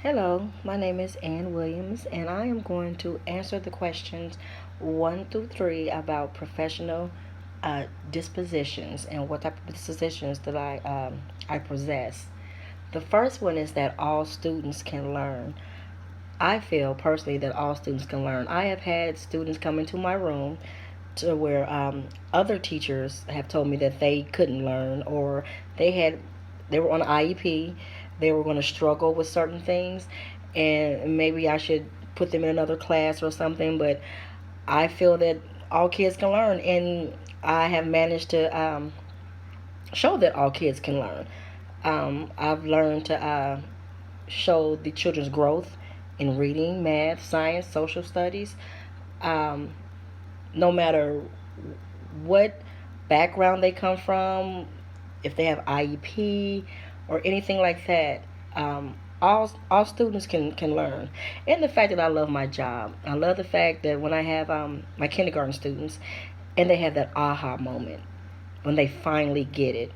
Hello, my name is Ann Williams, and I am going to answer the questions 1 through 3 about professional dispositions and what type of dispositions that I possess. The first one is that all students can learn. I feel personally that all students can learn. I have had students come into my room to where other teachers have told me that they couldn't learn, or they had they were on an IEP, they were going to struggle with certain things, and maybe I should put them in another class or something. But I feel that all kids can learn, and I have managed to show that all kids can learn. I've learned to show the children's growth in reading, math, science, social studies. Um, no matter what background they come from, if they have IEP or anything like that, all students can learn. And the fact that I love my job, I love the fact that when I have my kindergarten students, and they have that aha moment when they finally get it,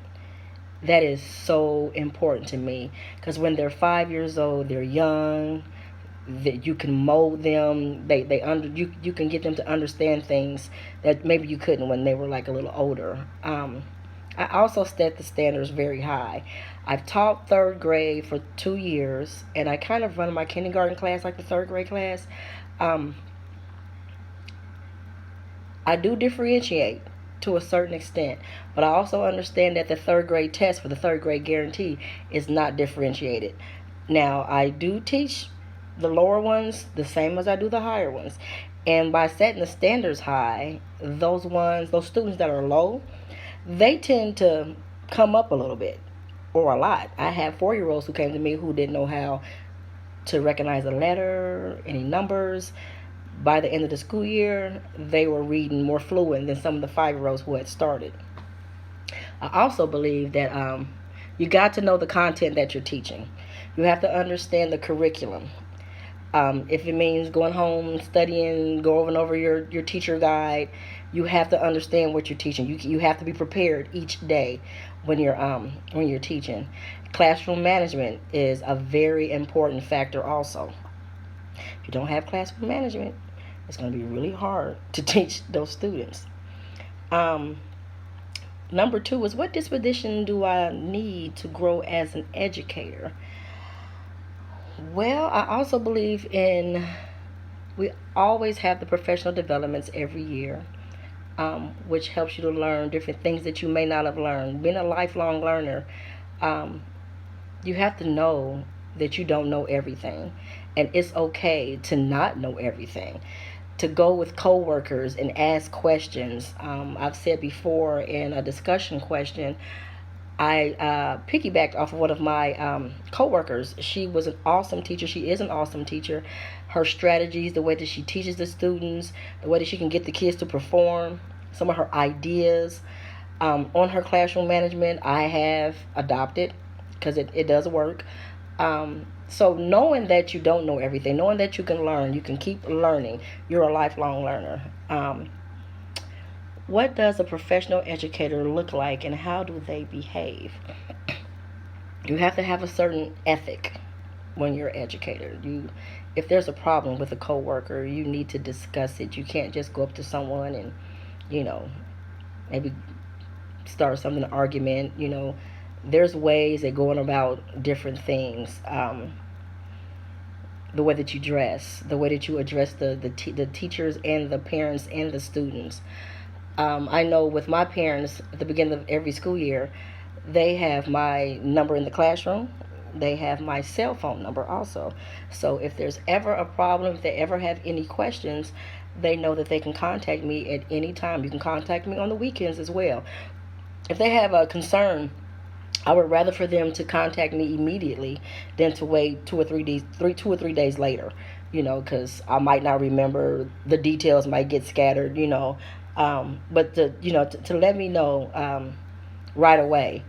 that is so important to me, because when they're 5 years old, they're young, that you can mold them. You can get them to understand things that maybe you couldn't when they were like a little older. I also set the standards very high. I've taught third grade for 2 years, and I kind of run my kindergarten class like the third grade class. um, I do differentiate to a certain extent, but I also understand that the third grade test for the third grade guarantee is not differentiated. Now, I do teach the lower ones the same as I do the higher ones. And by setting the standards high, those students that are low, they tend to come up a little bit or a lot. I have 4 year olds who came to me who didn't know how to recognize a letter, any numbers. By the end of the school year, they were reading more fluent than some of the 5 year olds who had started. I also believe that you got to know the content that you're teaching. You have to understand the curriculum. If it means going home, studying, go over and over your teacher guide, you have to understand what you're teaching. You have to be prepared each day when you're teaching. Classroom management is a very important factor also. If you don't have classroom management, it's going to be really hard to teach those students. Um, Number two is, what disposition do I need to grow as an educator? Well, I also believe in, we always have the professional developments every year, which helps you to learn different things that you may not have learned. Being a lifelong learner, um, you have to know that you don't know everything, and it's okay to not know everything. To go with coworkers and ask questions. I've said before in a discussion question, I piggybacked off of one of my coworkers. She was an awesome teacher. She is an awesome teacher. Her strategies, the way that she teaches the students, the way that she can get the kids to perform, some of her ideas on her classroom management, I have adopted because it does work. So knowing that you don't know everything, knowing that you can learn, you can keep learning. You're a lifelong learner. What does a professional educator look like, and how do they behave? You have to have a certain ethic when you're an educator. If there's a problem with a coworker, you need to discuss it. You can't just go up to someone and, you know, maybe start something, an argument. There's ways of going about different things. The way that you dress, the way that you address the teachers and the parents and the students. I know with my parents, at the beginning of every school year, they have my number in the classroom. They have my cell phone number also. So if there's ever a problem, if they ever have any questions, they know that they can contact me at any time. You can contact me on the weekends as well. If they have a concern, I would rather for them to contact me immediately than to wait 2 or 3 days later. Because I might not remember, the details might get scattered. But to let me know right away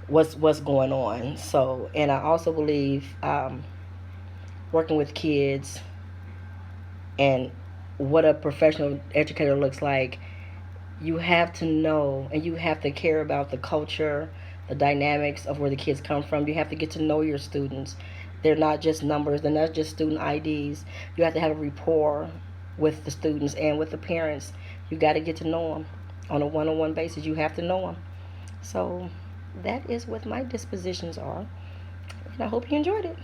what's going on. So, and I also believe working with kids and what a professional educator looks like, you have to know and you have to care about the culture, the dynamics of where the kids come from. You have to get to know your students. They're not just numbers. They're not just student IDs. You have to have a rapport with the students and with the parents. You got to get to know them on a one-on-one basis. You have to know them. So that is what my dispositions are, and I hope you enjoyed it.